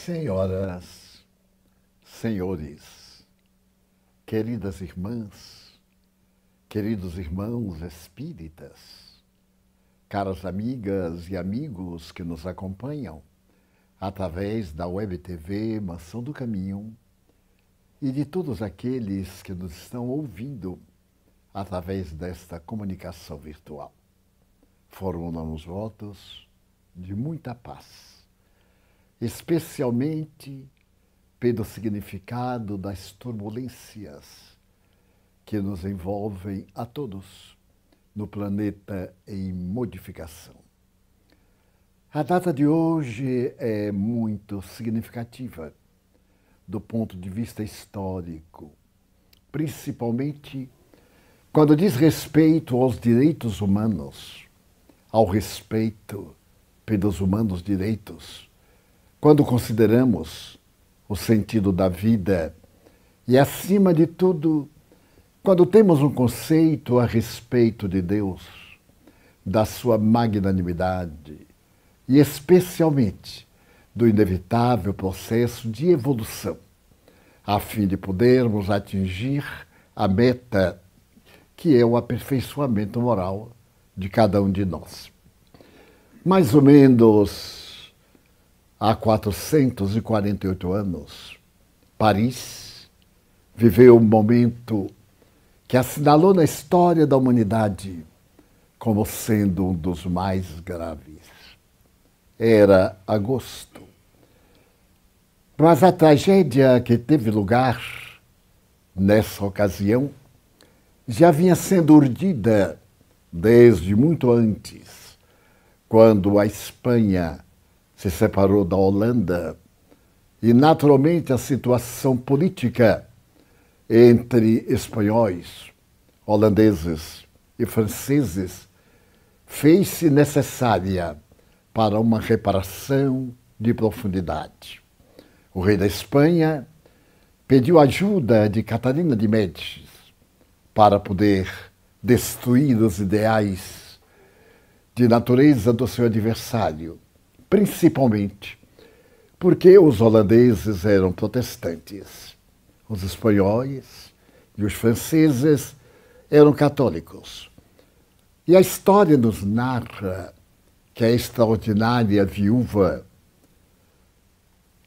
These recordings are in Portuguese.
Senhoras, senhores, queridas irmãs, queridos irmãos espíritas, caras amigas e amigos que nos acompanham através da Web TV Mansão do Caminho e de todos aqueles que nos estão ouvindo através desta comunicação virtual. Formam os votos de muita paz, especialmente pelo significado das turbulências que nos envolvem a todos no planeta em modificação. A data de hoje é muito significativa do ponto de vista histórico, principalmente quando diz respeito aos direitos humanos, ao respeito pelos humanos direitos, quando consideramos o sentido da vida e, acima de tudo, quando temos um conceito a respeito de Deus, da sua magnanimidade e, especialmente, do inevitável processo de evolução, a fim de podermos atingir a meta que é o aperfeiçoamento moral de cada um de nós. Mais ou menos há 448 anos, Paris viveu um momento que assinalou na história da humanidade como sendo um dos mais graves. Era agosto. Mas a tragédia que teve lugar nessa ocasião já vinha sendo urdida desde muito antes, quando a Espanha se separou da Holanda e, naturalmente, a situação política entre espanhóis, holandeses e franceses fez-se necessária para uma reparação de profundidade. O rei da Espanha pediu ajuda de Catarina de Médicis para poder destruir os ideais de natureza do seu adversário, principalmente porque os holandeses eram protestantes, os espanhóis e os franceses eram católicos. E a história nos narra que a extraordinária viúva,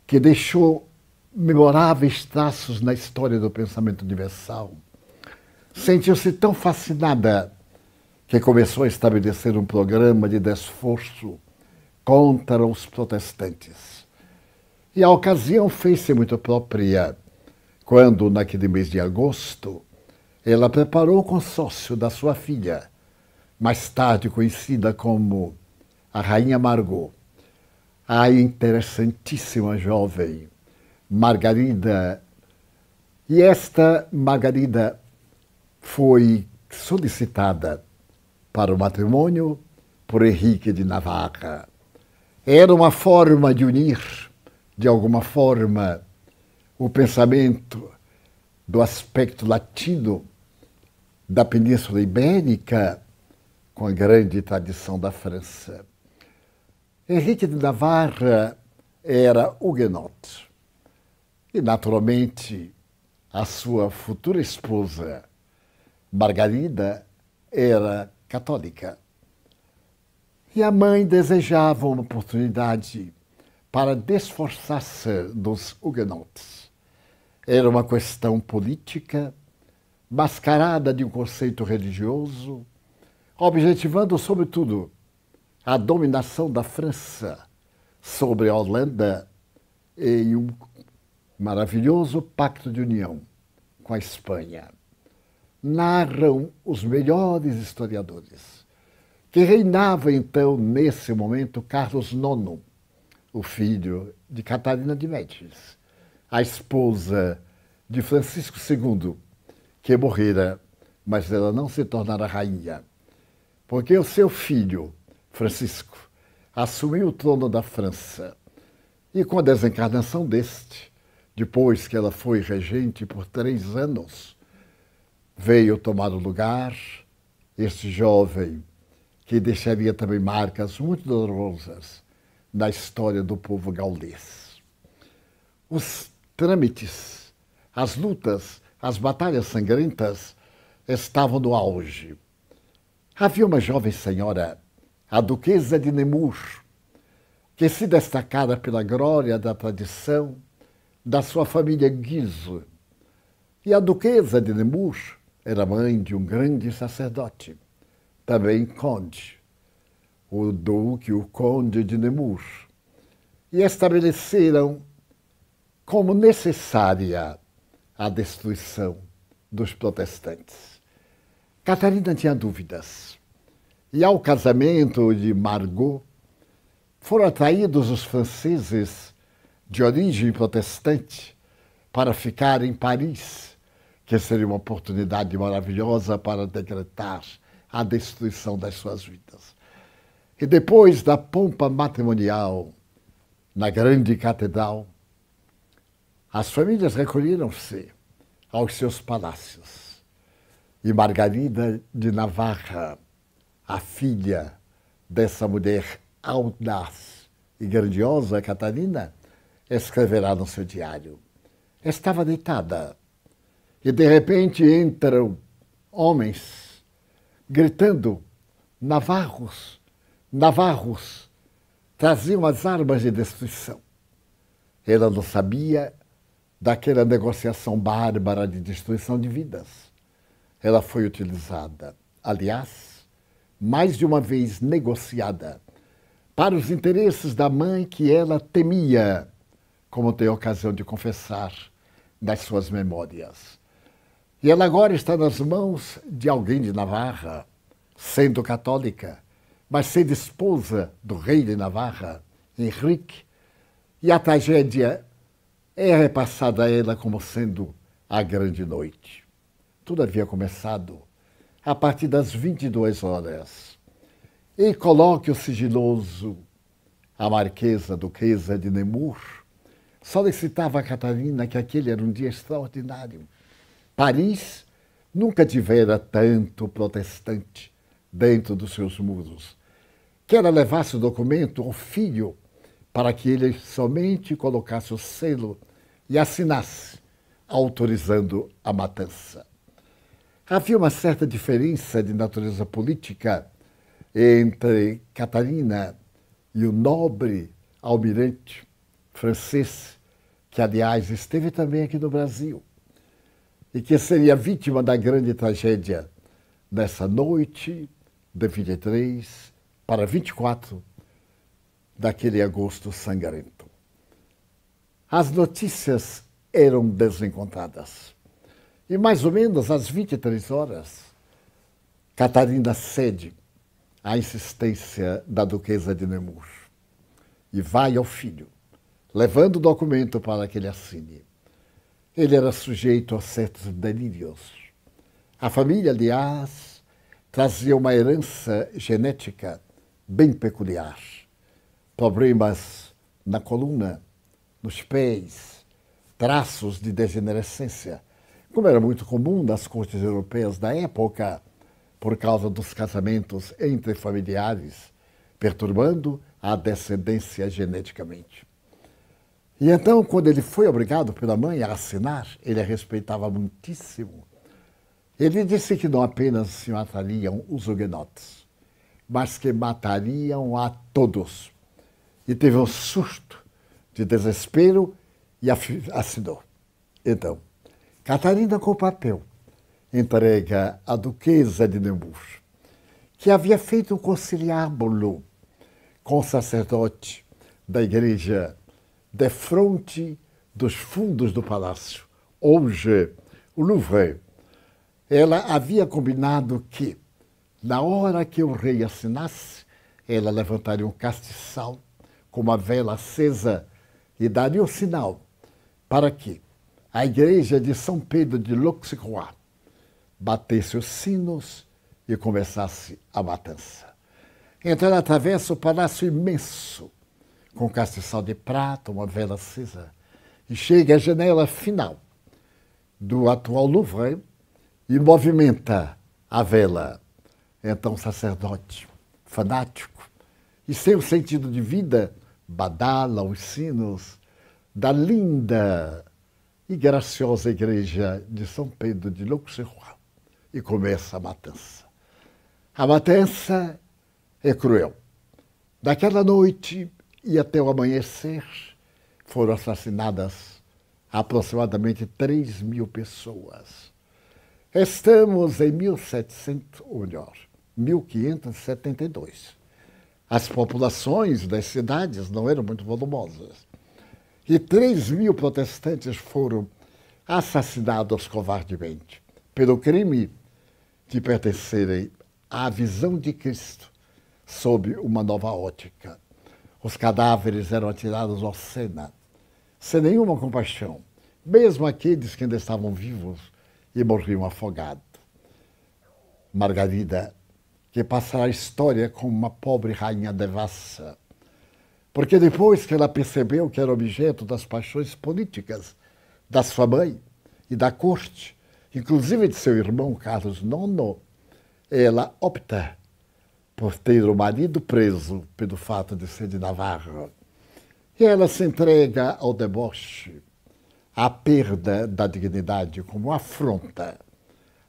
que deixou memoráveis traços na história do pensamento universal, sentiu-se tão fascinada que começou a estabelecer um programa de desforço contra os protestantes. E a ocasião fez-se muito própria quando, naquele mês de agosto, ela preparou o consórcio da sua filha, mais tarde conhecida como a Rainha Margot, a interessantíssima jovem Margarida. E esta Margarida foi solicitada para o matrimônio por Henrique de Navarra. Era uma forma de unir, de alguma forma, o pensamento do aspecto latino da Península Ibérica com a grande tradição da França. Henrique de Navarra era huguenote e, naturalmente, a sua futura esposa, Margarida, era católica. E a mãe desejava uma oportunidade para desforçar-se dos huguenotes. Era uma questão política, mascarada de um conceito religioso, objetivando, sobretudo, a dominação da França sobre a Holanda em um maravilhoso pacto de união com a Espanha. Narram os melhores historiadores que reinava então, nesse momento, Carlos IX, o filho de Catarina de Médicis, a esposa de Francisco II, que morrera, mas ela não se tornara rainha, porque o seu filho, Francisco, assumiu o trono da França e, com a desencarnação deste, depois que ela foi regente por 3 anos, veio tomar o lugar este jovem que deixaria também marcas muito dolorosas na história do povo gaulês. Os trâmites, as lutas, as batalhas sangrentas estavam no auge. Havia uma jovem senhora, a Duquesa de Nemours, que se destacara pela glória da tradição da sua família Guise. E a Duquesa de Nemours era mãe de um grande sacerdote, também conde, o Duque e o Conde de Nemours, e estabeleceram como necessária a destruição dos protestantes. Catarina tinha dúvidas, e ao casamento de Margot foram atraídos os franceses de origem protestante para ficar em Paris, que seria uma oportunidade maravilhosa para decretar a destruição das suas vidas. E depois da pompa matrimonial na grande catedral, as famílias recolheram-se aos seus palácios. E Margarida de Navarra, a filha dessa mulher audaz e grandiosa, Catarina, escreverá no seu diário. Estava deitada e, de repente, entram homens gritando: navarros, navarros, traziam as armas de destruição. Ela não sabia daquela negociação bárbara de destruição de vidas. Ela foi utilizada, aliás, mais de uma vez negociada, para os interesses da mãe que ela temia, como tem ocasião de confessar nas suas memórias. E ela agora está nas mãos de alguém de Navarra, sendo católica, mas sendo esposa do rei de Navarra, Henrique, e a tragédia é repassada a ela como sendo a grande noite. Tudo havia começado a partir das 22 horas. E coloque o sigiloso, a marquesa duquesa de Nemours, solicitava a Catarina que aquele era um dia extraordinário. Paris nunca tivera tanto protestante dentro dos seus muros. Que ela levasse o documento ao filho para que ele somente colocasse o selo e assinasse, autorizando a matança. Havia uma certa diferença de natureza política entre Catarina e o nobre almirante francês, que, aliás, esteve também aqui no Brasil, e que seria vítima da grande tragédia nessa noite de 23 para 24 daquele agosto sangrento. As notícias eram desencontradas. E mais ou menos às 23 horas, Catarina cede à insistência da Duquesa de Nemours e vai ao filho, levando o documento para que ele assine. Ele era sujeito a certos delírios. A família, aliás, trazia uma herança genética bem peculiar. Problemas na coluna, nos pés, traços de degenerescência, como era muito comum nas cortes europeias da época, por causa dos casamentos entre familiares, perturbando a descendência geneticamente. E então, quando ele foi obrigado pela mãe a assinar, ele a respeitava muitíssimo. Ele disse que não apenas se matariam os huguenotes, mas que matariam a todos. E teve um susto de desespero e assinou. Então, Catarina, com o papel, entrega à Duquesa de Nemours, que havia feito um conciliábulo com o sacerdote da igreja defronte dos fundos do palácio, hoje o Louvre. Ela havia combinado que, na hora que o rei assinasse, ela levantaria um castiçal com uma vela acesa e daria o sinal para que a igreja de São Pedro de l'Auxerrois batesse os sinos e começasse a matança. Então ela atravessa o palácio imenso, com castiçal de prata, uma vela acesa, e chega à janela final do atual Louvre e movimenta a vela. Então o sacerdote, fanático, e sem o sentido de vida, badala os sinos da linda e graciosa igreja de São Pedro de l'Auxerrois e começa a matança. A matança é cruel. Daquela noite e até o amanhecer foram assassinadas aproximadamente 3.000 pessoas. Estamos em 1572. As populações das cidades não eram muito volumosas. E 3.000 protestantes foram assassinados covardemente pelo crime de pertencerem à visão de Cristo sob uma nova ótica. Os cadáveres eram atirados ao Sena, sem nenhuma compaixão, mesmo aqueles que ainda estavam vivos e morriam afogados. Margarida, que passará a história como uma pobre rainha devassa, porque depois que ela percebeu que era objeto das paixões políticas da sua mãe e da corte, inclusive de seu irmão Carlos IX, ela opta por ter o marido preso pelo fato de ser de Navarra. E ela se entrega ao deboche, à perda da dignidade como afronta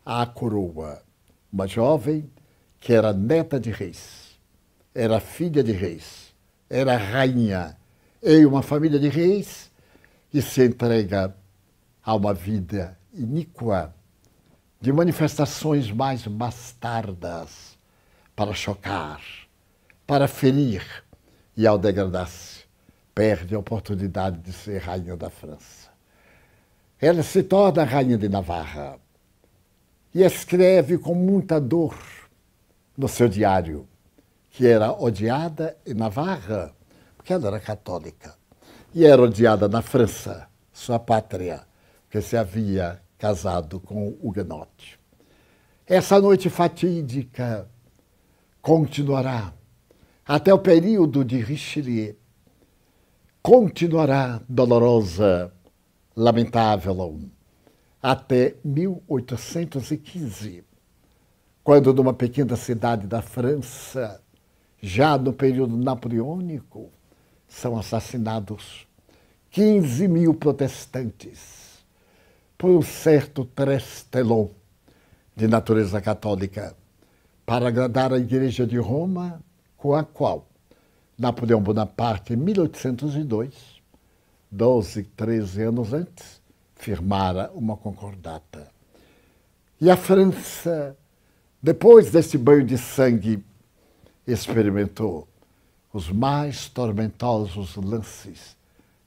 à coroa. Uma jovem que era neta de reis, era filha de reis, era rainha em uma família de reis e se entrega a uma vida iníqua de manifestações mais bastardas para chocar, para ferir e, ao degradar-se, perde a oportunidade de ser rainha da França. Ela se torna rainha de Navarra e escreve com muita dor no seu diário que era odiada em Navarra, porque ela era católica, e era odiada na França, sua pátria, que se havia casado com o huguenote. Essa noite fatídica continuará até o período de Richelieu, continuará dolorosa, lamentável, até 1815, quando numa pequena cidade da França, já no período napoleônico, são assassinados 15.000 protestantes por um certo trestelon de natureza católica para agradar a Igreja de Roma, com a qual Napoleão Bonaparte, em 1802, 13 anos antes, firmara uma concordata. E a França, depois desse banho de sangue, experimentou os mais tormentosos lances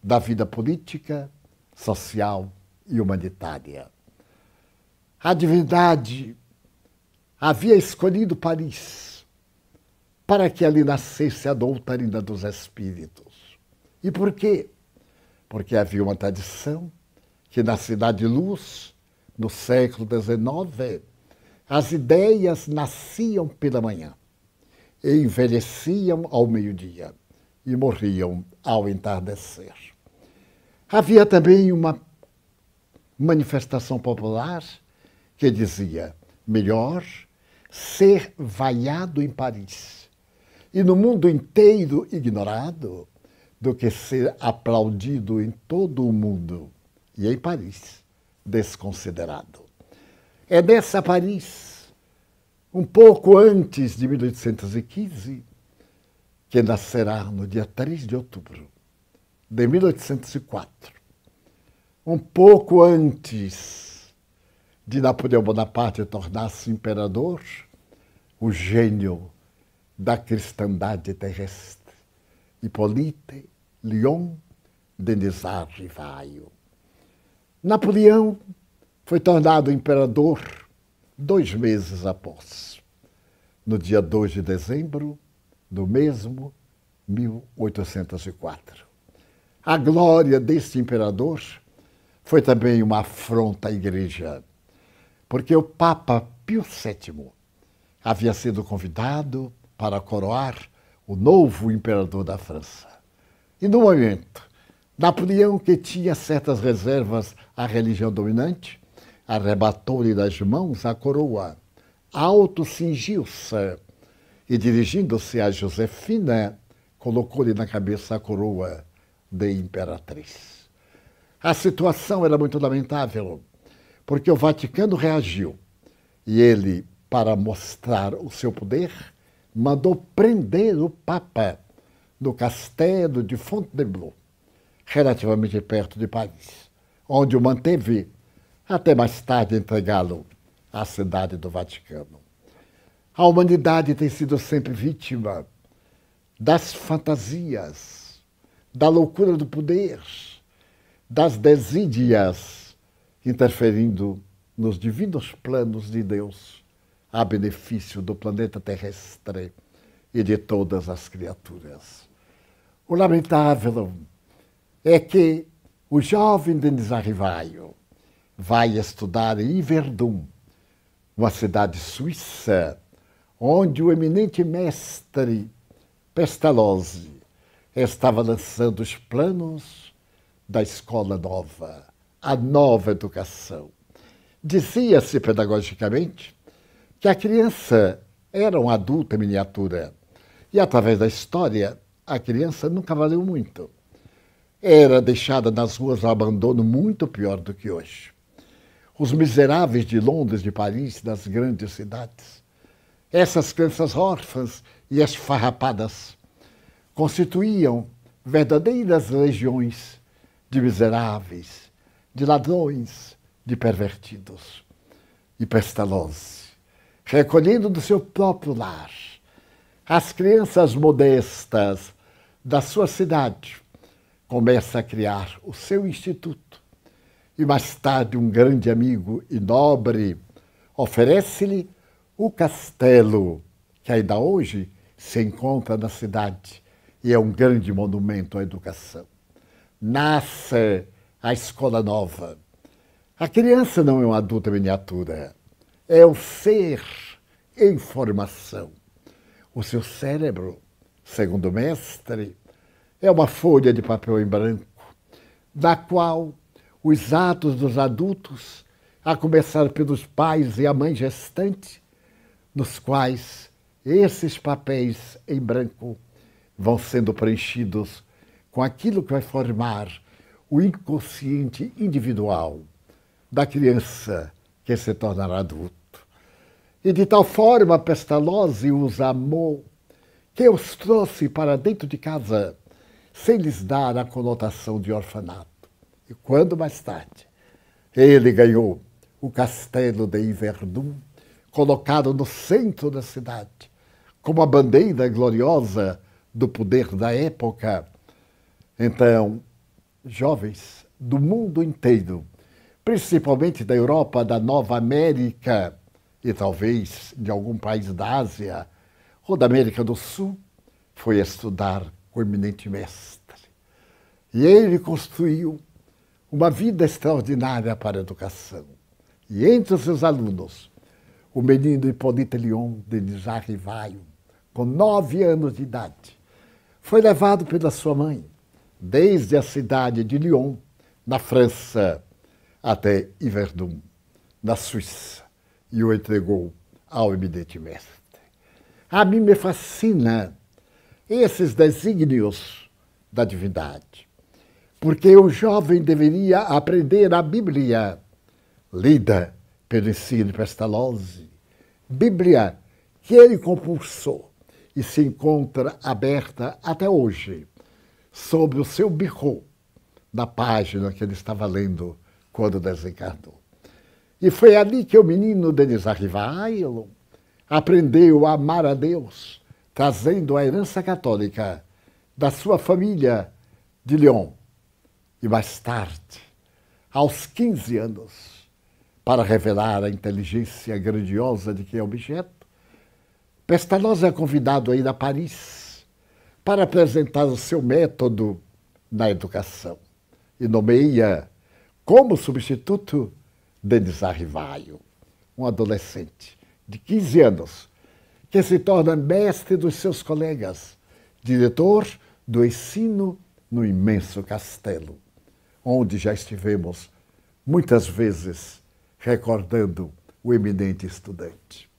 da vida política, social e humanitária. A divindade havia escolhido Paris para que ali nascesse a doutrina dos espíritos. E por quê? Porque havia uma tradição que na Cidade de Luz, no século XIX, as ideias nasciam pela manhã, e envelheciam ao meio-dia e morriam ao entardecer. Havia também uma manifestação popular que dizia: melhor ser vaiado em Paris e no mundo inteiro ignorado do que ser aplaudido em todo o mundo e em Paris desconsiderado. É nessa Paris, um pouco antes de 1815, que nascerá no dia 3 de outubro de 1804, um pouco antes de Napoleão Bonaparte tornar-se imperador, o gênio da cristandade terrestre, Hippolyte Léon Denisard Rivaio. Napoleão foi tornado imperador 2 meses após, no dia 2 de dezembro do mesmo 1804. A glória deste imperador foi também uma afronta à Igreja, porque o Papa Pio VII havia sido convidado para coroar o novo imperador da França. E no momento, Napoleão, que tinha certas reservas à religião dominante, arrebatou-lhe das mãos a coroa, autocingiu-se e, dirigindo-se a Josefina, colocou-lhe na cabeça a coroa de imperatriz. A situação era muito lamentável, porque o Vaticano reagiu e ele, para mostrar o seu poder, mandou prender o Papa no castelo de Fontainebleau, relativamente perto de Paris, onde o manteve até mais tarde entregá-lo à cidade do Vaticano. A humanidade tem sido sempre vítima das fantasias, da loucura do poder, das desídias, interferindo nos divinos planos de Deus, a benefício do planeta terrestre e de todas as criaturas. O lamentável é que o jovem Denis Arrivaio vai estudar em Yverdun, uma cidade suíça, onde o eminente mestre Pestalozzi estava lançando os planos da escola nova, a nova educação. Dizia-se pedagogicamente que a criança era um adulto em miniatura e, através da história, a criança nunca valeu muito. Era deixada nas ruas ao abandono muito pior do que hoje. Os miseráveis de Londres, de Paris, das grandes cidades, essas crianças órfãs e esfarrapadas constituíam verdadeiras legiões de miseráveis, de ladrões, de pervertidos. E Pestalozzi, recolhendo do seu próprio lar as crianças modestas da sua cidade, começa a criar o seu instituto. E mais tarde um grande amigo e nobre oferece-lhe o castelo, que ainda hoje se encontra na cidade e é um grande monumento à educação. Nasce a escola nova. A criança não é um adulto em miniatura, é um ser em formação. O seu cérebro, segundo o mestre, é uma folha de papel em branco, da qual os atos dos adultos, a começar pelos pais e a mãe gestante, nos quais esses papéis em branco vão sendo preenchidos com aquilo que vai formar o inconsciente individual da criança que se tornará adulto. E de tal forma Pestalozzi os amou que os trouxe para dentro de casa sem lhes dar a conotação de orfanato. E quando mais tarde ele ganhou o castelo de Yverdun, colocado no centro da cidade, como a bandeira gloriosa do poder da época, então, jovens do mundo inteiro, principalmente da Europa, da Nova América e talvez de algum país da Ásia ou da América do Sul, foi estudar com o eminente mestre. E ele construiu uma vida extraordinária para a educação. E entre os seus alunos, o menino Hippolyte Léon Denis Arrivaio, com 9 anos de idade, foi levado pela sua mãe, desde a cidade de Lyon, na França, até Yverdun, na Suíça, e o entregou ao eminente mestre. A mim me fascina esses desígnios da divindade, porque o jovem deveria aprender a Bíblia, lida pelo ensino de Pestalozzi, Bíblia que ele compulsou e se encontra aberta até hoje, sobre o seu birro, na página que ele estava lendo quando desencarnou. E foi ali que o menino Denis Arrivaio aprendeu a amar a Deus, trazendo a herança católica da sua família de Lyon. E mais tarde, aos 15 anos, para revelar a inteligência grandiosa de que é objeto, Pestalozzi é convidado a ir a Paris para apresentar o seu método na educação e nomeia como substituto Denis Arrivaio, um adolescente de 15 anos, que se torna mestre dos seus colegas, diretor do ensino no imenso castelo, onde já estivemos muitas vezes recordando o eminente estudante.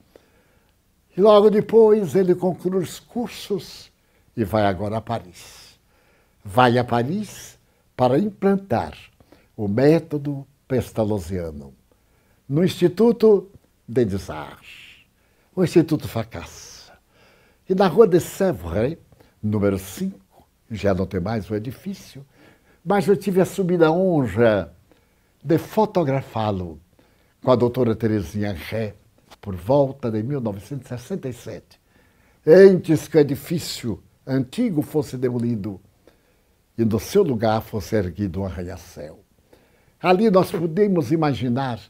E logo depois ele conclui os cursos e vai agora a Paris. Vai a Paris para implantar o método pestalozziano, no Instituto des Arts, o Instituto Fracassa. E na Rua de Sèvres, número 5, já não tem mais o edifício, mas eu tive a subida honra de fotografá-lo com a doutora Terezinha Ré, por volta de 1967, antes que o edifício antigo fosse demolido e no seu lugar fosse erguido um arranha-céu. Ali nós podemos imaginar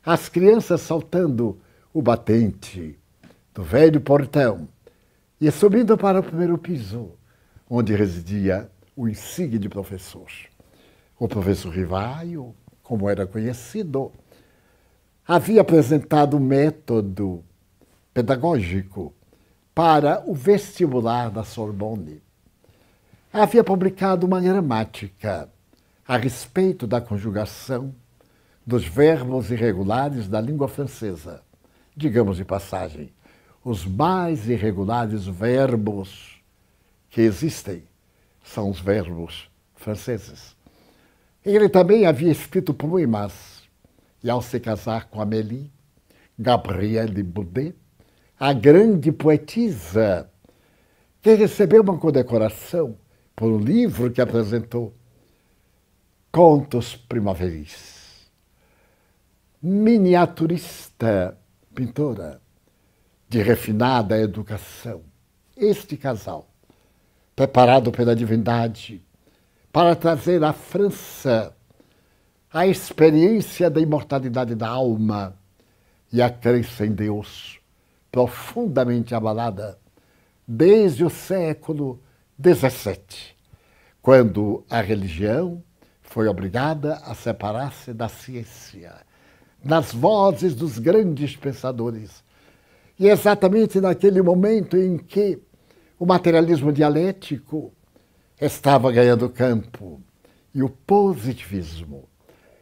as crianças saltando o batente do velho portão e subindo para o primeiro piso, onde residia o insigne professor. O professor Rivaio, como era conhecido, havia apresentado um método pedagógico para o vestibular da Sorbonne. Havia publicado uma gramática a respeito da conjugação dos verbos irregulares da língua francesa. Digamos de passagem, os mais irregulares verbos que existem são os verbos franceses. Ele também havia escrito poemas, e ao se casar com Amélie, Gabrielle Boudet, a grande poetisa, que recebeu uma condecoração por um livro que apresentou, Contos Primaveris. Miniaturista, pintora, de refinada educação. Este casal, preparado pela divindade para trazer à França a experiência da imortalidade da alma e a crença em Deus, profundamente abalada desde o século XVII, quando a religião foi obrigada a separar-se da ciência, nas vozes dos grandes pensadores. E exatamente naquele momento em que o materialismo dialético estava ganhando campo e o positivismo,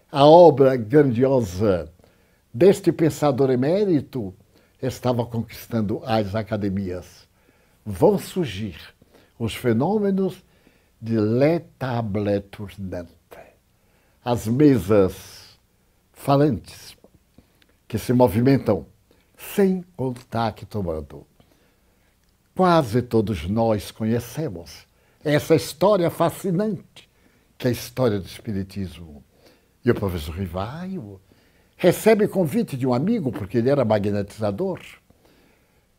a obra grandiosa deste pensador emérito, estava conquistando as academias. Vão surgir os fenômenos de la table tournante, as mesas falantes que se movimentam sem contato humano. Quase todos nós conhecemos essa história fascinante, que é a história do Espiritismo. E o professor Rivaio recebe convite de um amigo, porque ele era magnetizador.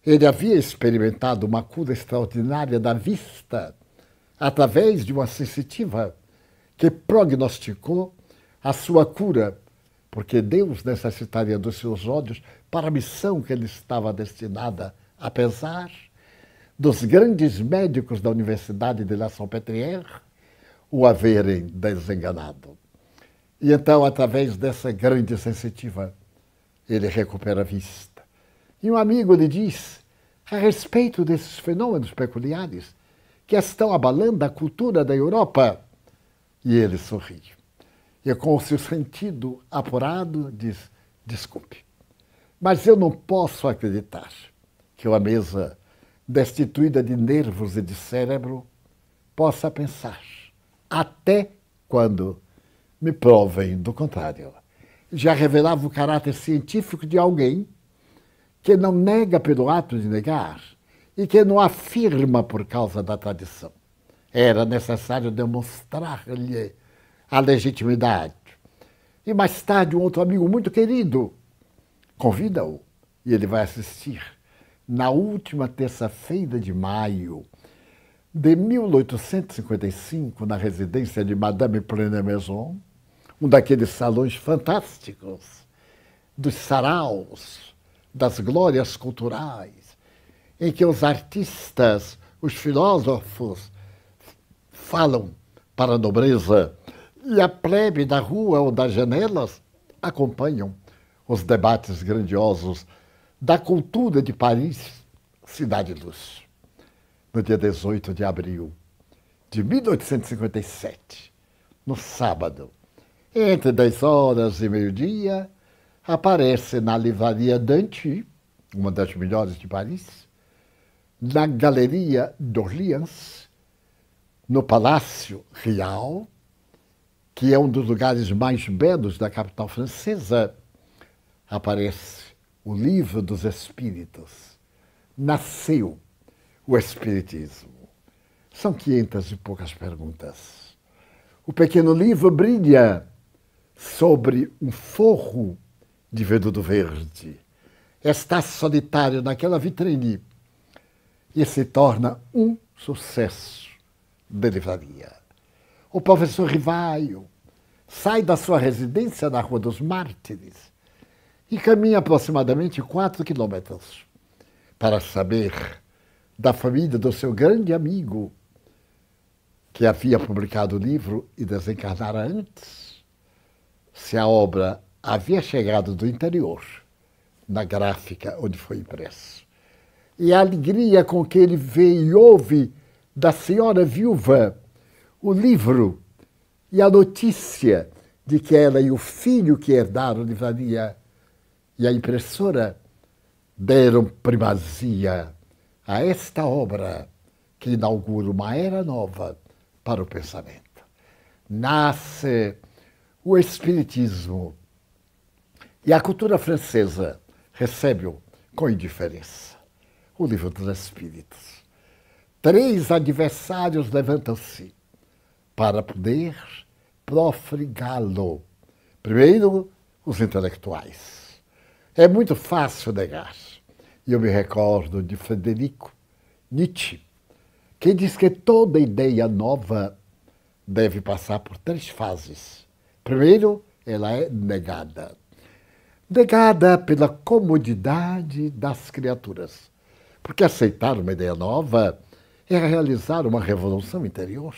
Ele havia experimentado uma cura extraordinária da vista através de uma sensitiva que prognosticou a sua cura, porque Deus necessitaria dos seus olhos para a missão que ele estava destinada, apesar dos grandes médicos da Universidade de La Salpêtrière o haverem desenganado. E então, através dessa grande sensitiva, ele recupera a vista. E um amigo lhe diz, a respeito desses fenômenos peculiares que estão abalando a cultura da Europa, e ele sorri. E com o seu sentido apurado, diz, desculpe, mas eu não posso acreditar que uma mesa destituída de nervos e de cérebro possa pensar, até quando me provem do contrário. Já revelava o caráter científico de alguém que não nega pelo ato de negar e que não afirma por causa da tradição. Era necessário demonstrar-lhe a legitimidade. E mais tarde, um outro amigo muito querido convida-o e ele vai assistir na última terça-feira de maio de 1855, na residência de Madame Prenez-Maison, um daqueles salões fantásticos, dos saraus, das glórias culturais, em que os artistas, os filósofos falam para a nobreza e a plebe da rua ou das janelas acompanham os debates grandiosos da cultura de Paris, cidade luz. No dia 18 de abril de 1857, no sábado, entre 10 horas e meio-dia, aparece na livraria Danty, uma das melhores de Paris, na Galeria d'Orléans, no Palácio Real, que é um dos lugares mais belos da capital francesa, aparece o Livro dos Espíritos. Nasceu o Espiritismo. São 500 e poucas perguntas. O pequeno livro brilha sobre um forro de veludo verde. Está solitário naquela vitrine e se torna um sucesso de livraria. O professor Rivaio sai da sua residência na Rua dos Mártires e caminha aproximadamente 4 quilômetros para saber da família do seu grande amigo, que havia publicado o livro e desencarnara antes, se a obra havia chegado do interior, na gráfica onde foi impresso. E a alegria com que ele vê e ouve da senhora viúva o livro e a notícia de que ela e o filho que herdaram a livraria e a impressora deram primazia a esta obra que inaugura uma era nova para o pensamento. Nasce o Espiritismo e a cultura francesa recebe-o com indiferença. O Livro dos Espíritos. 3 adversários levantam-se para poder profligá-lo. Primeiro, os intelectuais. É muito fácil negar. E eu me recordo de Frederico Nietzsche, que diz que toda ideia nova deve passar por 3 fases. Primeiro, ela é negada. Negada pela comodidade das criaturas. Porque aceitar uma ideia nova é realizar uma revolução interior,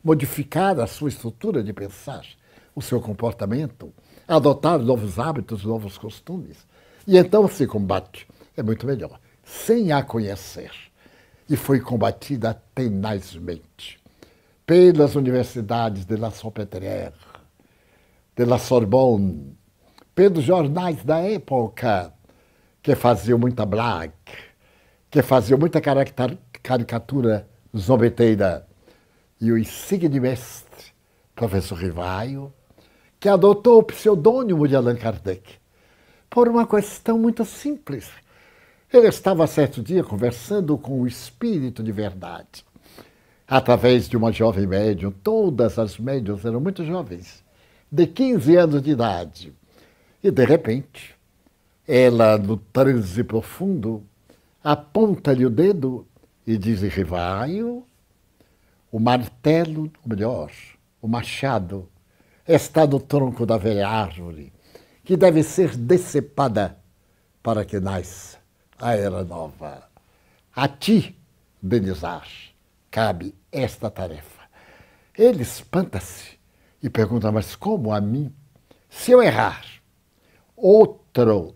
modificar a sua estrutura de pensar, o seu comportamento, adotar novos hábitos, novos costumes. E então se combate. É muito melhor, sem a conhecer. E foi combatida tenazmente pelas universidades de La Salpêtrière, de La Sorbonne, pelos jornais da época, que faziam muita blague, que faziam muita caricatura zombeteira. E o insigne mestre, professor Rivaio, que adotou o pseudônimo de Allan Kardec, por uma questão muito simples. Ele estava certo dia conversando com o espírito de verdade, através de uma jovem médium. Todas as médiuns eram muito jovens, de 15 anos de idade. E, de repente, ela, no transe profundo, aponta-lhe o dedo e diz: Rivaio, o martelo, ou melhor, o machado, está no tronco da velha árvore, que deve ser decepada para que nasça a era nova. A ti, Denizar, cabe esta tarefa. Ele espanta-se e pergunta: mas como a mim? Se eu errar, outro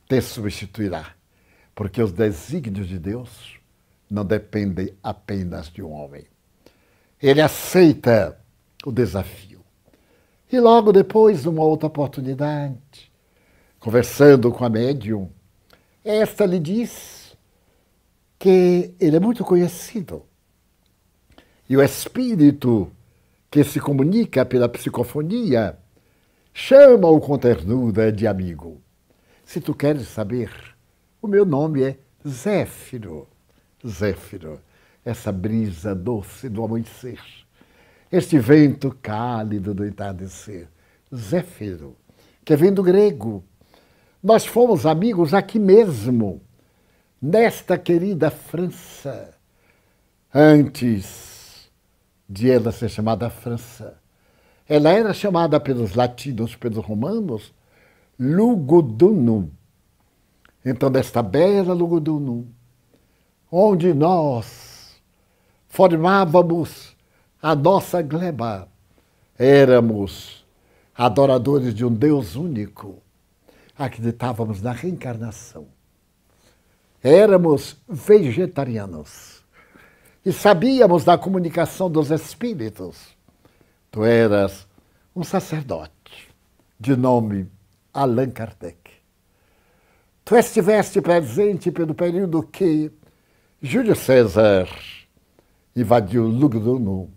te substituirá, porque os desígnios de Deus não dependem apenas de um homem. Ele aceita o desafio. E logo depois, numa outra oportunidade, conversando com a médium, esta lhe diz que ele é muito conhecido. E o espírito que se comunica pela psicofonia chama-o com ternura de amigo. Se tu queres saber, o meu nome é Zéfiro. Zéfiro, essa brisa doce do amanhecer, este vento cálido do entardecer. Zéfiro, que vem do grego. Nós fomos amigos aqui mesmo, nesta querida França, antes de ela ser chamada França. Ela era chamada pelos latinos, pelos romanos, Lugudunum. Então, desta bela Lugudunum, onde nós formávamos a nossa gleba, éramos adoradores de um Deus único, acreditávamos na reencarnação, éramos vegetarianos e sabíamos da comunicação dos espíritos. Tu eras um sacerdote de nome Allan Kardec. Tu estiveste presente pelo período que Júlio César invadiu Lugdunum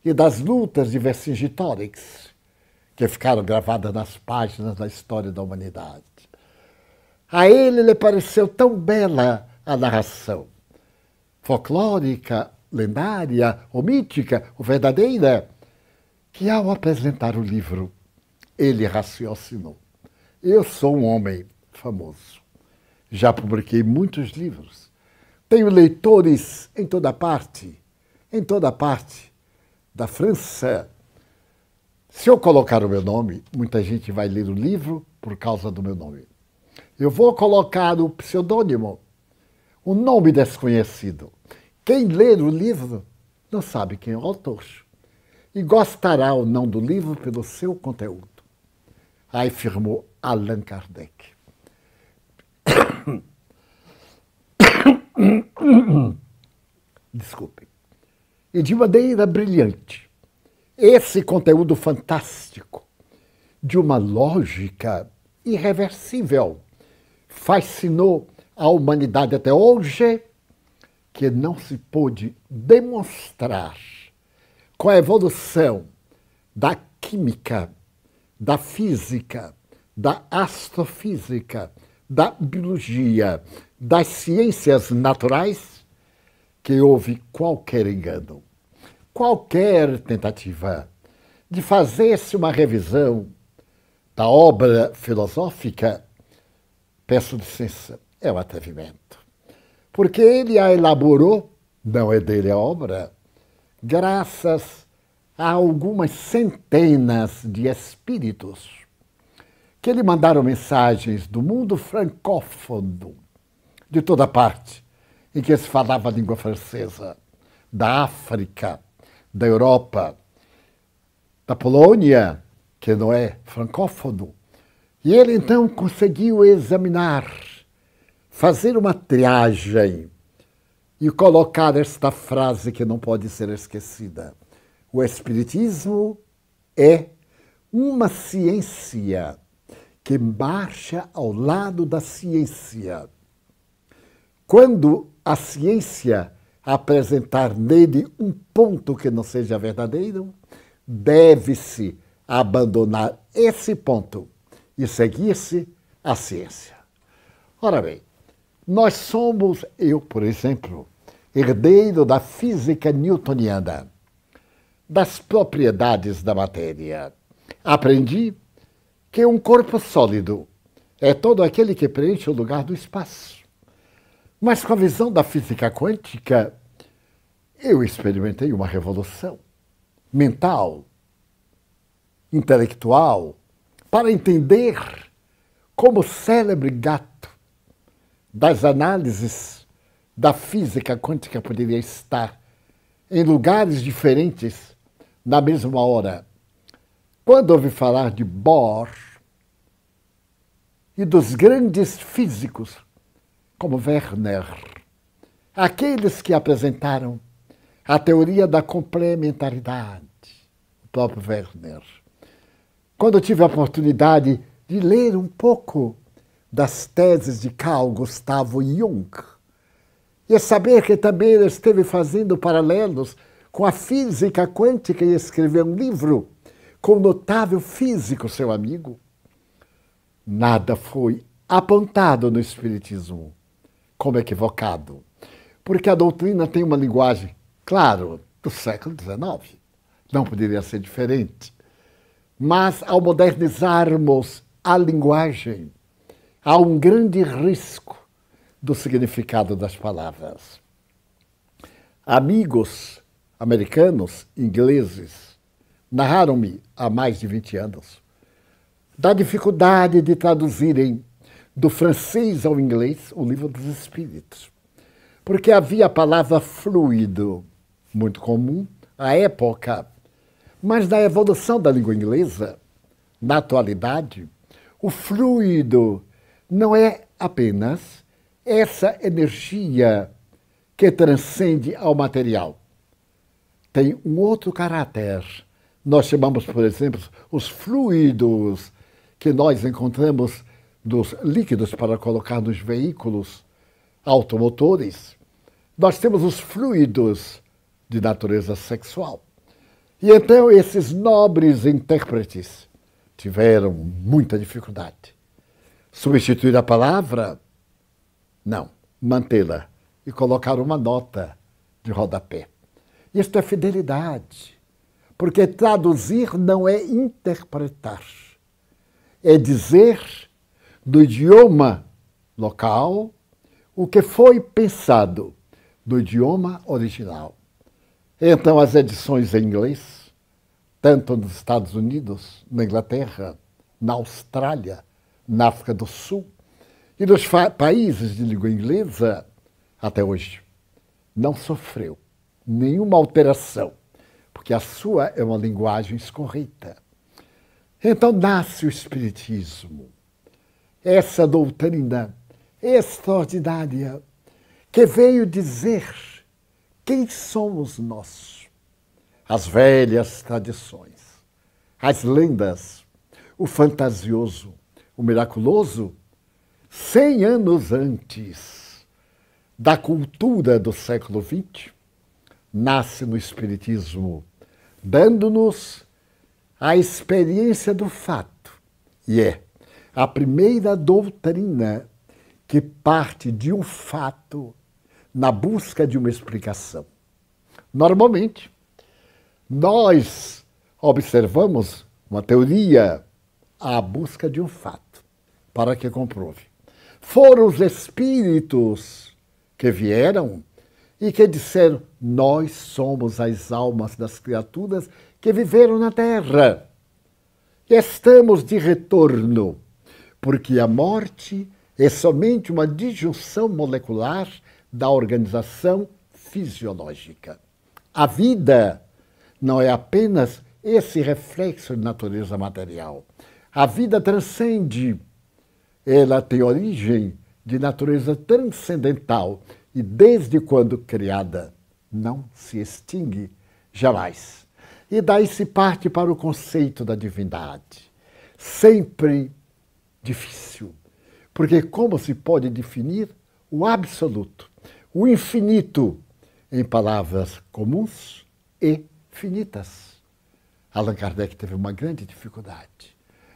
e das lutas de Vercingetorix, que ficaram gravadas nas páginas da história da humanidade. A ele lhe pareceu tão bela a narração, folclórica, lendária, ou mítica, ou verdadeira, que ao apresentar o livro, ele raciocinou. Eu sou um homem famoso. Já publiquei muitos livros. Tenho leitores em toda parte da França. Se eu colocar o meu nome, muita gente vai ler o livro por causa do meu nome. Eu vou colocar o pseudônimo, um nome desconhecido. Quem ler o livro não sabe quem é o autor e gostará ou não do livro pelo seu conteúdo, afirmou Allan Kardec. Desculpe. E de maneira brilhante, esse conteúdo fantástico, de uma lógica irreversível, fascinou a humanidade até hoje, que não se pôde demonstrar com a evolução da química, da física, da astrofísica, da biologia, das ciências naturais, que houve qualquer engano, qualquer tentativa de fazer-se uma revisão da obra filosófica. Peço licença, é um atrevimento. Porque ele a elaborou, não é dele a obra, graças a algumas centenas de espíritos que lhe mandaram mensagens do mundo francófono, de toda parte, em que se falava a língua francesa, da África, da Europa, da Polônia, que não é francófono. E ele então conseguiu examinar, fazer uma triagem e colocar esta frase que não pode ser esquecida. O Espiritismo é uma ciência que marcha ao lado da ciência. Quando a ciência apresentar nele um ponto que não seja verdadeiro, deve-se abandonar esse ponto e seguir-se a ciência. Ora bem, nós somos, eu, por exemplo, herdeiro da física newtoniana, das propriedades da matéria. Aprendi que um corpo sólido é todo aquele que preenche o lugar do espaço. Mas com a visão da física quântica, eu experimentei uma revolução mental, intelectual, para entender como o célebre gato das análises da física quântica poderia estar em lugares diferentes na mesma hora. Quando ouvi falar de Bohr e dos grandes físicos como Werner, aqueles que apresentaram a teoria da complementaridade, o próprio Werner. Quando eu tive a oportunidade de ler um pouco das teses de Carl Gustav Jung, e saber que também ele esteve fazendo paralelos com a física quântica e escreveu um livro com um notável físico, seu amigo, nada foi apontado no Espiritismo como equivocado, porque a doutrina tem uma linguagem, claro, do século XIX, não poderia ser diferente. Mas, ao modernizarmos a linguagem, há um grande risco do significado das palavras. Amigos americanos, ingleses, narraram-me há mais de 20 anos da dificuldade de traduzirem do francês ao inglês o Livro dos Espíritos, porque havia a palavra fluido, muito comum à época, mas na evolução da língua inglesa, na atualidade, o fluido não é apenas essa energia que transcende ao material. Tem um outro caráter. Nós chamamos, por exemplo, os fluidos que nós encontramos dos líquidos para colocar nos veículos automotores. Nós temos os fluidos de natureza sexual. E então esses nobres intérpretes tiveram muita dificuldade. Substituir a palavra? Não, mantê-la e colocar uma nota de rodapé. Isto é fidelidade, porque traduzir não é interpretar, é dizer do idioma local o que foi pensado do idioma original. Então, as edições em inglês, tanto nos Estados Unidos, na Inglaterra, na Austrália, na África do Sul e nos países de língua inglesa, até hoje, não sofreu nenhuma alteração, porque a sua é uma linguagem escorreita. Então nasce o Espiritismo, essa doutrina extraordinária que veio dizer quem somos nós. As velhas tradições, as lendas, o fantasioso, o miraculoso, 100 anos antes da cultura do século XX, nasce no Espiritismo, dando-nos a experiência do fato. E é a primeira doutrina que parte de um fato na busca de uma explicação. Normalmente, nós observamos uma teoria à busca de um fato, para que comprove. Foram os espíritos que vieram e que disseram: nós somos as almas das criaturas que viveram na Terra. Estamos de retorno, porque a morte é somente uma disjunção molecular da organização fisiológica. A vida não é apenas esse reflexo de natureza material. A vida transcende. Ela tem origem de natureza transcendental e, desde quando criada, não se extingue jamais. E daí se parte para o conceito da divindade. Sempre difícil, porque como se pode definir o absoluto, o infinito, em palavras comuns e finitas? Allan Kardec teve uma grande dificuldade.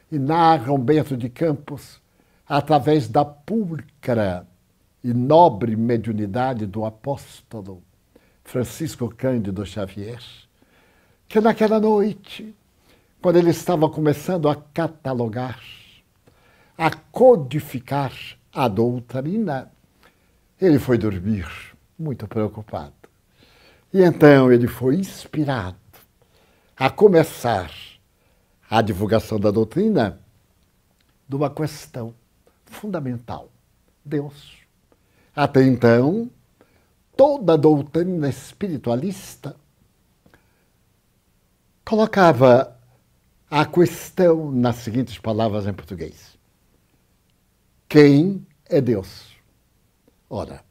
E narra Humberto de Campos, através da pulcra e nobre mediunidade do apóstolo Francisco Cândido Xavier, que naquela noite, quando ele estava começando a catalogar, a codificar a doutrina, ele foi dormir muito preocupado. E então ele foi inspirado a começar a divulgação da doutrina de uma questão fundamental: Deus. Até então, toda a doutrina espiritualista colocava a questão nas seguintes palavras em português: quem é Deus? Ora,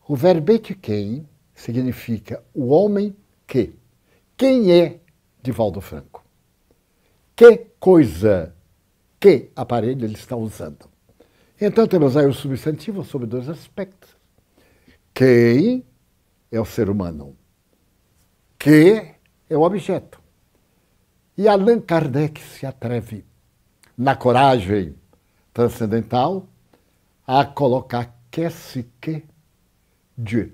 o verbete quem significa o homem que. Quem é Divaldo Franco? Que coisa, que aparelho ele está usando? Então temos aí o substantivo sobre dois aspectos. Quem é o ser humano? Que é o objeto. E Allan Kardec se atreve, na coragem transcendental, a colocar que-se que Dieu.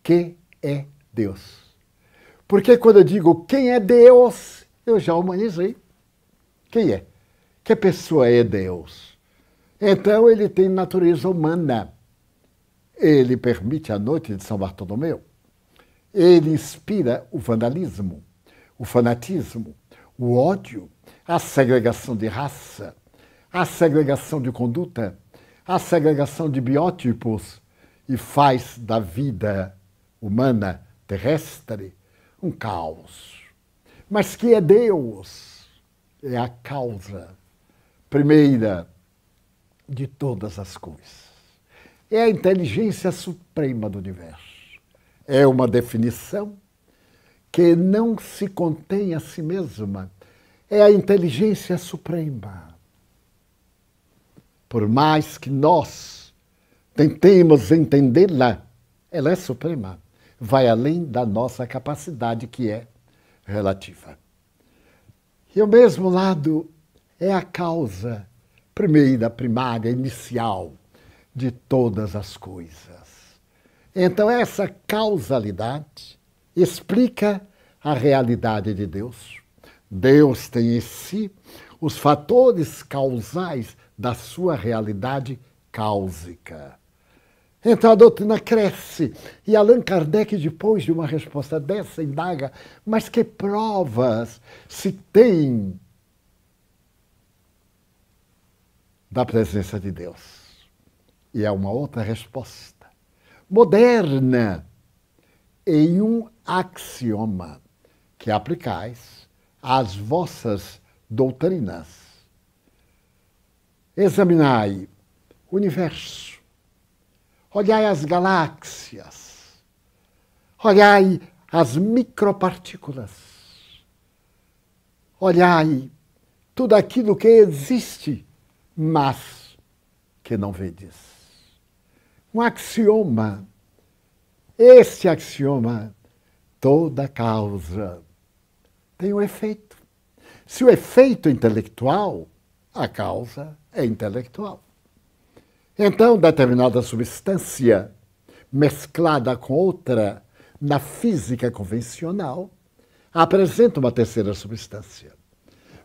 Que é Deus? Porque quando eu digo quem é Deus, eu já humanizei. Quem é? Que pessoa é Deus? Então ele tem natureza humana. Ele permite a noite de São Bartolomeu. Ele inspira o vandalismo, o fanatismo, o ódio, a segregação de raça, a segregação de conduta, a segregação de biótipos e faz da vida humana terrestre um caos. Mas que é Deus? É a causa primeira de todas as coisas. É a inteligência suprema do universo. É uma definição que não se contém a si mesma. É a inteligência suprema. Por mais que nós tentemos entendê-la, ela é suprema. Vai além da nossa capacidade, que é relativa. E o mesmo lado é a causa primeira, primária, inicial de todas as coisas. Então, essa causalidade explica a realidade de Deus. Deus tem em si os fatores causais da sua realidade cáusica. Então a doutrina cresce. E Allan Kardec, depois de uma resposta dessa, indaga: mas que provas se tem da presença de Deus? E é uma outra resposta, moderna, em um axioma que aplicais às vossas doutrinas. Examinai o universo, olhai as galáxias, olhai as micropartículas, olhai tudo aquilo que existe, mas que não vedes. Um axioma. Este axioma, toda causa tem um efeito. Se o efeito é intelectual, a causa é intelectual. Então, determinada substância mesclada com outra na física convencional apresenta uma terceira substância.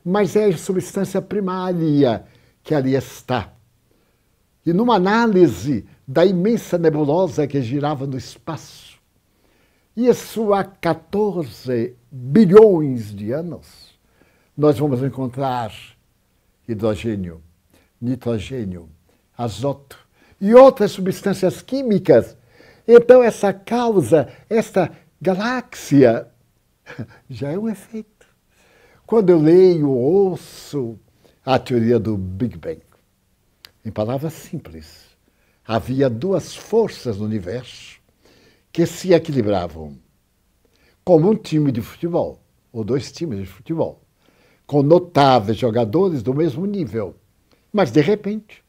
Mas é a substância primária que ali está. E numa análise da imensa nebulosa que girava no espaço, isso há 14 bilhões de anos, nós vamos encontrar hidrogênio, nitrogênio, azoto e outras substâncias químicas. Então, essa causa, esta galáxia, já é um efeito. Quando eu leio, ouço a teoria do Big Bang, em palavras simples, havia duas forças no universo que se equilibravam, como um time de futebol, ou dois times de futebol, com notáveis jogadores do mesmo nível. Mas, de repente,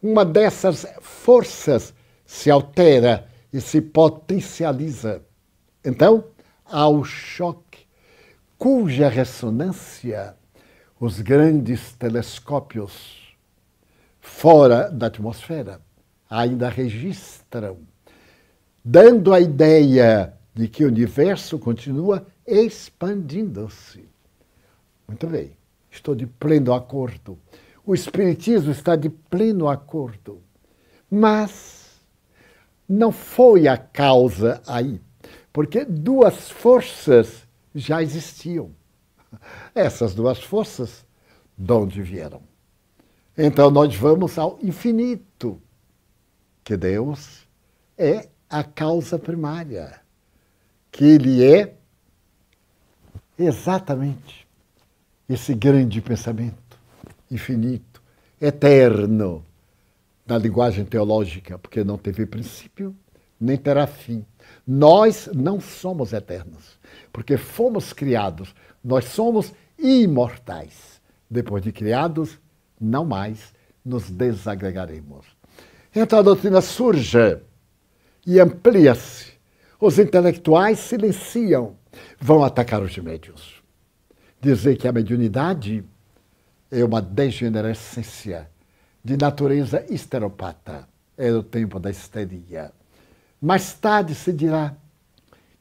uma dessas forças se altera e se potencializa. Então, há o choque, cuja ressonância os grandes telescópios fora da atmosfera ainda registram, dando a ideia de que o universo continua expandindo-se. Muito bem, estou de pleno acordo. O Espiritismo está de pleno acordo. Mas não foi a causa aí, porque duas forças já existiam. Essas duas forças, de onde vieram? Então nós vamos ao infinito, que Deus é a causa primária, que Ele é exatamente esse grande pensamento infinito, eterno, na linguagem teológica, porque não teve princípio, nem terá fim. Nós não somos eternos, porque fomos criados, nós somos imortais. Depois de criados, não mais nos desagregaremos. Então a doutrina surge e amplia-se. Os intelectuais silenciam, vão atacar os médiuns. Dizer que a mediunidade é uma degenerescência de natureza histeropata. É o tempo da histeria. Mais tarde se dirá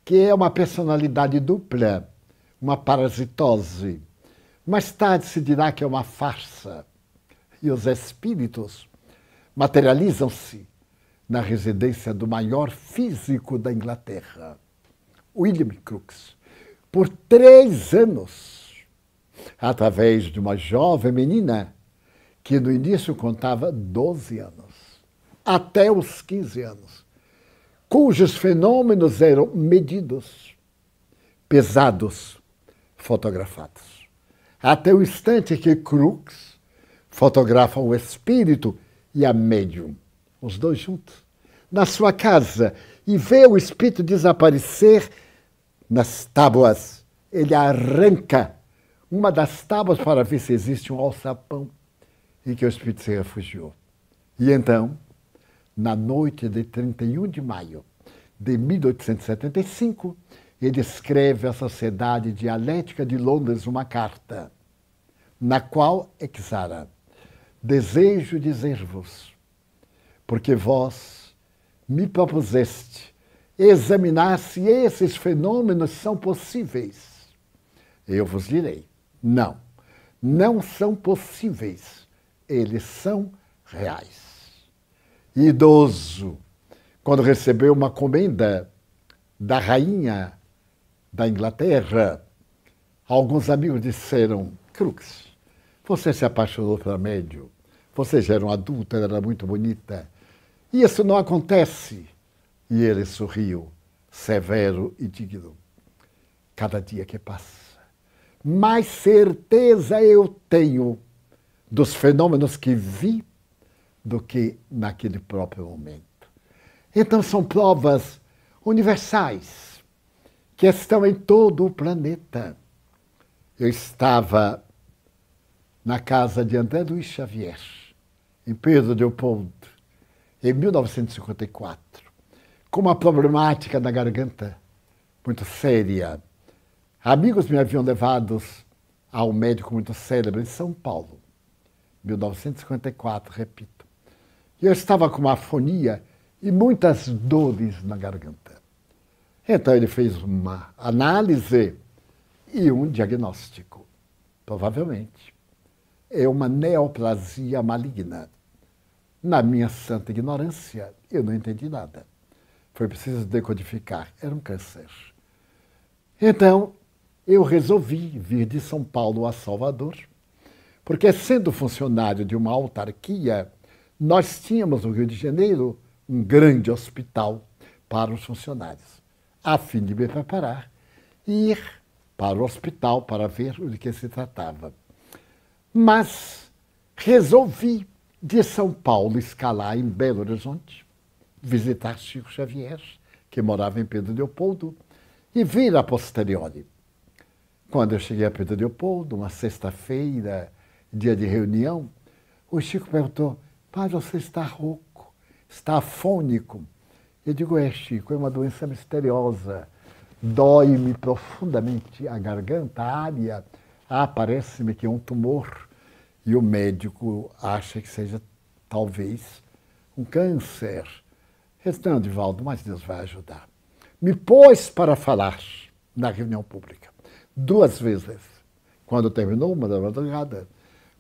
que é uma personalidade dupla, uma parasitose. Mais tarde se dirá que é uma farsa. E os espíritos materializam-se na residência do maior físico da Inglaterra, William Crookes, por 3 anos, através de uma jovem menina que no início contava 12 anos, até os 15 anos, cujos fenômenos eram medidos, pesados, fotografados. Até o instante que Crookes fotografa o espírito e a médium, os dois juntos, na sua casa, e vê o espírito desaparecer nas tábuas. Ele arranca uma das tábuas para ver se existe um alçapão e que o espírito se refugiou. E então, na noite de 31 de maio de 1875, ele escreve à Sociedade Dialética de Londres uma carta, na qual exara: desejo dizer-vos, porque vós me propuseste examinar se esses fenômenos são possíveis. Eu vos direi, não, não são possíveis, eles são reais. Idoso, quando recebeu uma comenda da rainha da Inglaterra, alguns amigos disseram: Crux, você se apaixonou pela médium, você já era um adulto, ela era muito bonita. Isso não acontece. E ele sorriu, severo e digno. Cada dia que passa, mais certeza eu tenho dos fenômenos que vi do que naquele próprio momento. Então são provas universais que estão em todo o planeta. Eu estava na casa de André Luiz Xavier, em Pedro Leopoldo, em 1954, com uma problemática na garganta muito séria. Amigos me haviam levado a um médico muito célebre em São Paulo, 1954, repito. E eu estava com uma afonia e muitas dores na garganta. Então ele fez uma análise e um diagnóstico. Provavelmente é uma neoplasia maligna. Na minha santa ignorância, eu não entendi nada. Foi preciso decodificar. Era um câncer. Então, eu resolvi vir de São Paulo a Salvador, porque, sendo funcionário de uma autarquia, nós tínhamos no Rio de Janeiro um grande hospital para os funcionários, a fim de me preparar e ir para o hospital para ver o de que se tratava. Mas resolvi, de São Paulo, escalar em Belo Horizonte, visitar Chico Xavier, que morava em Pedro Leopoldo, e vir a posteriori. Quando eu cheguei a Pedro Leopoldo, uma sexta-feira, dia de reunião, o Chico perguntou: Padre, você está rouco, está afônico? Eu digo: é, Chico, é uma doença misteriosa. Dói-me profundamente a garganta, a área. Parece-me que é um tumor. E o médico acha que seja, talvez, um câncer. Eu disse: não, Divaldo, mas Deus vai ajudar. Me pôs para falar na reunião pública. 2 vezes. Quando terminou, uma da madrugada,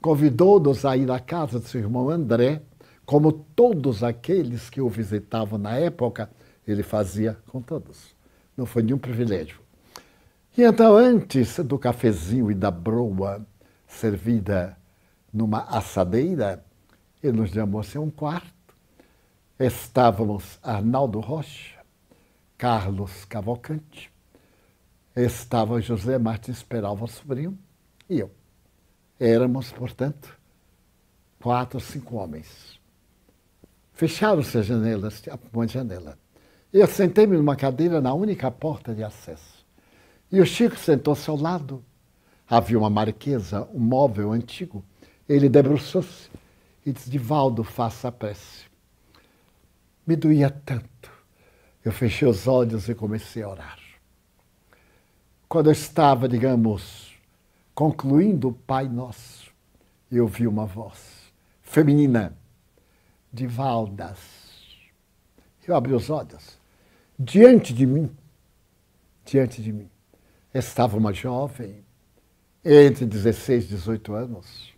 convidou-nos a ir à casa do seu irmão André, como todos aqueles que o visitavam na época, ele fazia com todos. Não foi nenhum privilégio. E então, antes do cafezinho e da broa servida numa assadeira, ele nos chamou assim um quarto. Estávamos Arnaldo Rocha, Carlos Cavalcante, estava José Martins Peralva Sobrinho e eu. Éramos, portanto, 4 ou 5 homens. Fecharam-se as janelas, uma janela. Eu sentei-me numa cadeira na única porta de acesso. E o Chico sentou-se ao lado. Havia uma marquesa, um móvel antigo. Ele debruçou-se e disse: Divaldo, faça a prece. Me doía tanto. Eu fechei os olhos e comecei a orar. Quando eu estava, digamos, concluindo o Pai Nosso, eu vi uma voz feminina: Divaldas. Eu abri os olhos. Diante de mim, estava uma jovem, entre 16 e 18 anos,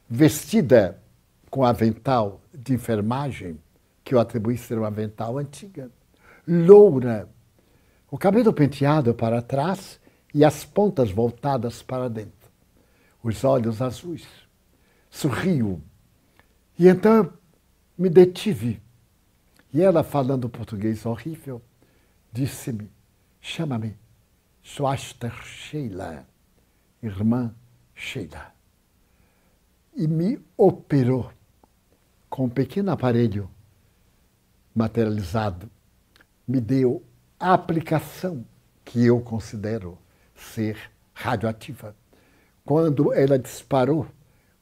vestida com avental de enfermagem, que eu atribuí ser um avental antiga, loura, o cabelo penteado para trás e as pontas voltadas para dentro, os olhos azuis. Sorriu. E então me detive. E ela, falando português horrível, disse-me: chama-me Schwester Sheila, irmã Sheila. E me operou com um pequeno aparelho materializado. Me deu a aplicação que eu considero ser radioativa. Quando ela disparou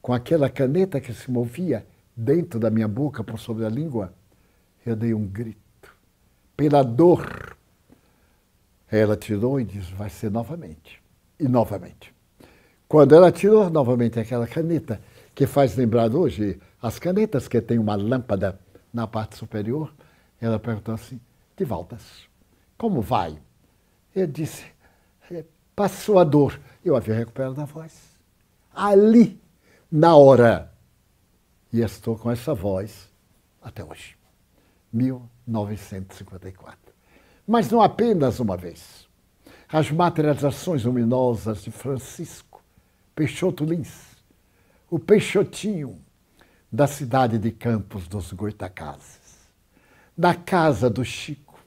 com aquela caneta que se movia dentro da minha boca por sobre a língua, eu dei um grito. Pela dor, Ela tirou e disse, vai ser novamente. E novamente. Quando ela tirou novamente aquela caneta, que faz lembrar hoje as canetas que tem uma lâmpada na parte superior, ela perguntou assim, Divaldas, como vai? Eu disse, passou a dor. Eu havia recuperado a voz. Ali, na hora. E estou com essa voz até hoje. 1954. Mas não apenas uma vez. As materializações luminosas de Francisco Peixoto Lins, o Peixotinho, da cidade de Campos dos Goitacazes, da casa do Chico,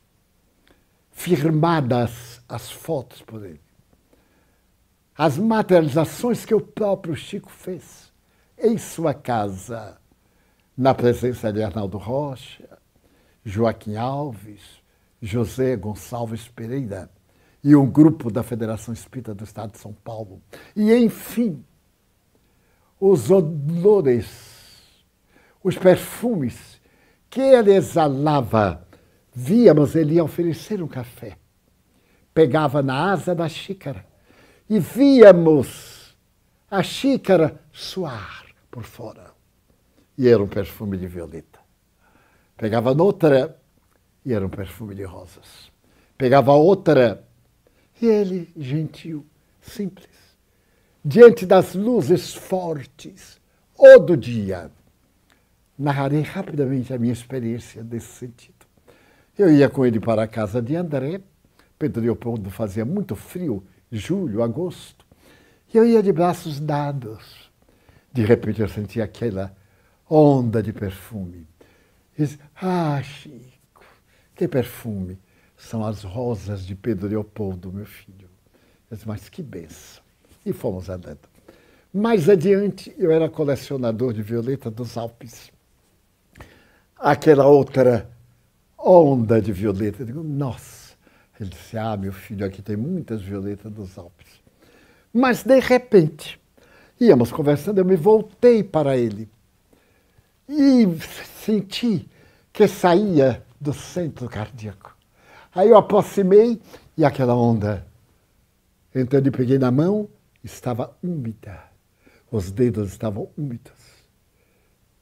firmadas as fotos por ele. As materializações que o próprio Chico fez em sua casa, na presença de Arnaldo Rocha, Joaquim Alves, José Gonçalves Pereira e um grupo da Federação Espírita do Estado de São Paulo. E, enfim, os odores, os perfumes que ele exalava. Víamos ele ia oferecer um café. Pegava na asa da xícara e víamos a xícara suar por fora. E era um perfume de violeta. Pegava noutra e era um perfume de rosas. Pegava outra e ele, gentil, simples, diante das luzes fortes, ou do dia. Narrarei rapidamente a minha experiência nesse sentido. Eu ia com ele para a casa de André, Pedro Leopoldo fazia muito frio, julho, agosto, e eu ia de braços dados. De repente eu sentia aquela onda de perfume. E disse, Chico, que perfume! São as rosas de Pedro Leopoldo, meu filho. Eu disse, mas que benção! E fomos andando. Mais adiante, eu era colecionador de violeta dos Alpes. Aquela outra onda de violeta. Eu digo, nossa! Ele disse, meu filho, aqui tem muitas violetas dos Alpes. Mas, de repente, íamos conversando, eu me voltei para ele. E senti que saía do centro cardíaco. Aí eu aproximei e aquela onda. Então eu peguei na mão, estava úmida. Os dedos estavam úmidos.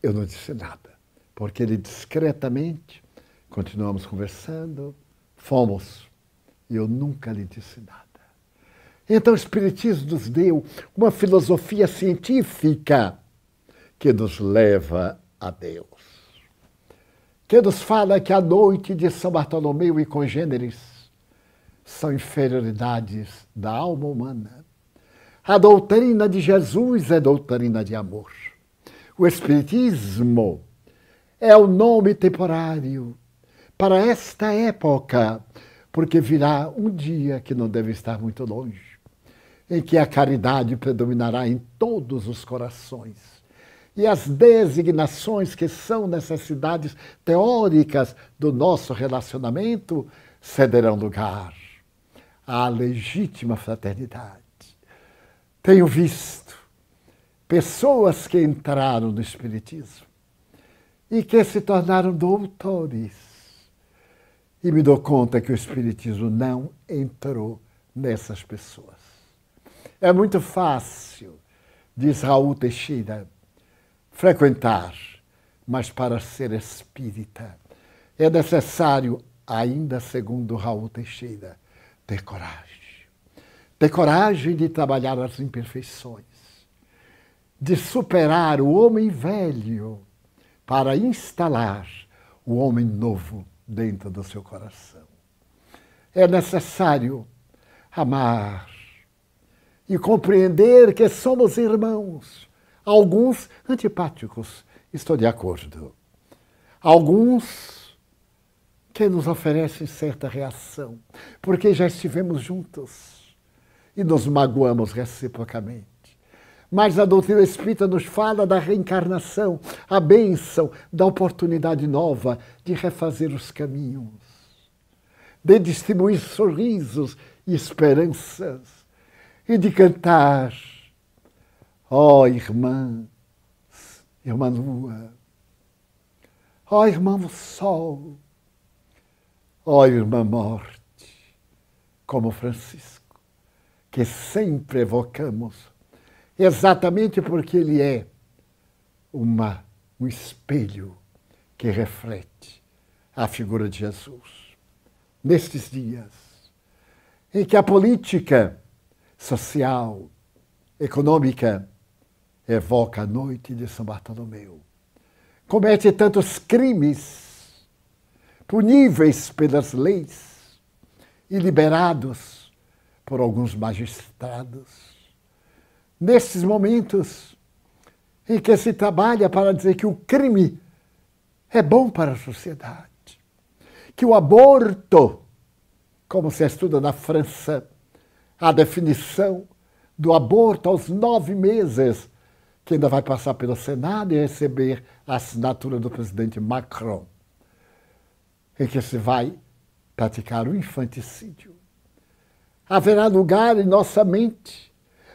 Eu não disse nada, porque ele discretamente, continuamos conversando, fomos. E eu nunca lhe disse nada. Então o Espiritismo nos deu uma filosofia científica que nos leva a Deus. Que nos fala que a noite de São Bartolomeu e congêneres são inferioridades da alma humana. A doutrina de Jesus é doutrina de amor. O Espiritismo é o nome temporário para esta época, porque virá um dia que não deve estar muito longe, em que a caridade predominará em todos os corações. E as designações que são necessidades teóricas do nosso relacionamento cederão lugar à legítima fraternidade. Tenho visto pessoas que entraram no Espiritismo e que se tornaram doutores. E me dou conta que o Espiritismo não entrou nessas pessoas. É muito fácil, diz Raul Teixeira, frequentar, mas para ser espírita é necessário, ainda segundo Raul Teixeira, ter coragem. Ter coragem de trabalhar as imperfeições, de superar o homem velho para instalar o homem novo dentro do seu coração. É necessário amar e compreender que somos irmãos. Alguns antipáticos, estou de acordo. Alguns que nos oferecem certa reação, porque já estivemos juntos e nos magoamos reciprocamente. Mas a doutrina espírita nos fala da reencarnação, a bênção da oportunidade nova de refazer os caminhos, de distribuir sorrisos e esperanças e de cantar, ó irmã, irmã lua, ó irmão sol, ó irmã morte, como Francisco, que sempre evocamos, exatamente porque ele é um espelho que reflete a figura de Jesus. Nestes dias em que a política social, econômica, evoca a noite de São Bartolomeu, comete tantos crimes puníveis pelas leis e liberados por alguns magistrados. Nesses momentos em que se trabalha para dizer que o crime é bom para a sociedade, que o aborto, como se estuda na França, a definição do aborto aos 9 meses, que ainda vai passar pelo Senado e receber a assinatura do presidente Macron, em que se vai praticar o infanticídio. Haverá lugar em nossa mente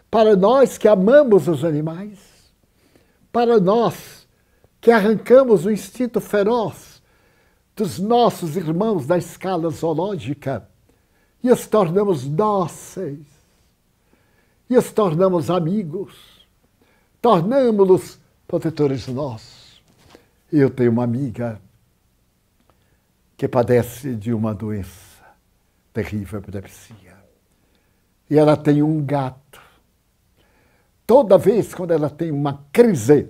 para nós que amamos os animais, para nós que arrancamos o instinto feroz dos nossos irmãos da escala zoológica e os tornamos dóceis, e os tornamos amigos, tornamos-los protetores nossos. Eu tenho uma amiga que padece de uma doença terrível, epilepsia. E ela tem um gato. Toda vez quando ela tem uma crise,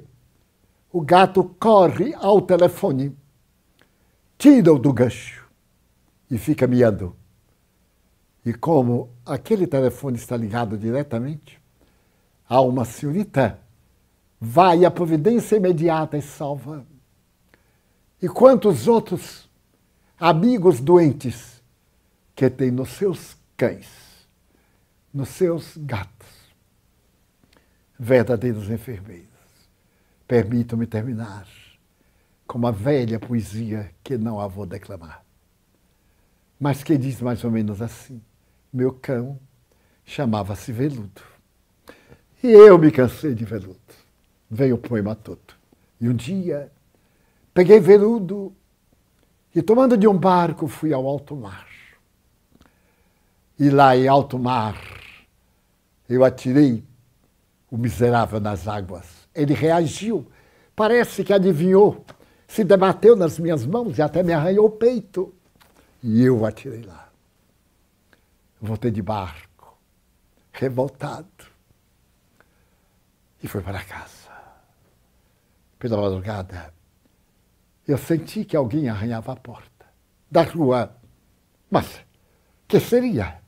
o gato corre ao telefone, tira-o do gancho e fica miando. E como aquele telefone está ligado diretamente a uma senhorita, vai à providência imediata e salva. E quantos outros amigos doentes que tem nos seus cães, nos seus gatos, verdadeiros enfermeiros. Permitam-me terminar com uma velha poesia que não a vou declamar, mas que diz mais ou menos assim: meu cão chamava-se Veludo, e eu me cansei de Veludo. Veio o poema todo. E um dia peguei Veludo e, tomando de um barco, fui ao alto mar. E lá em alto mar eu atirei o miserável nas águas. Ele reagiu, parece que adivinhou, se debateu nas minhas mãos e até me arranhou o peito. E eu o atirei lá. Voltei de barco, revoltado, e fui para casa. Pela madrugada, eu senti que alguém arranhava a porta da rua. Mas que seria?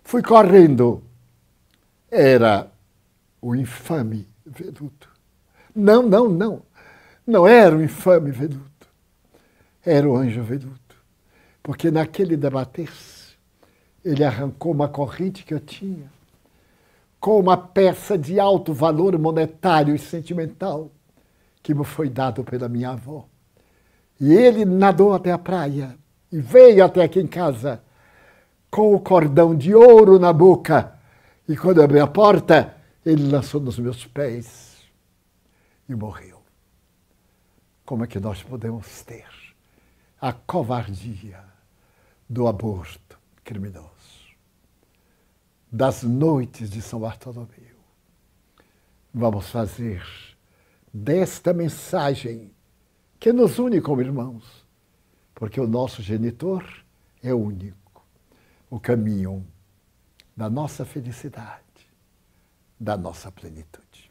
Fui correndo. Era o infame Veludo. Não. Não era o infame Veludo. Era o anjo Veludo. Porque naquele debater-se, ele arrancou uma corrente que eu tinha, com uma peça de alto valor monetário e sentimental, que me foi dado pela minha avó. E ele nadou até a praia e veio até aqui em casa com o cordão de ouro na boca. E quando eu abri a porta, ele lançou nos meus pés e morreu. Como é que nós podemos ter a covardia do aborto criminoso? Das noites de São Bartolomeu, vamos fazer desta mensagem que nos une como irmãos, porque o nosso genitor é único, o caminho da nossa felicidade, da nossa plenitude.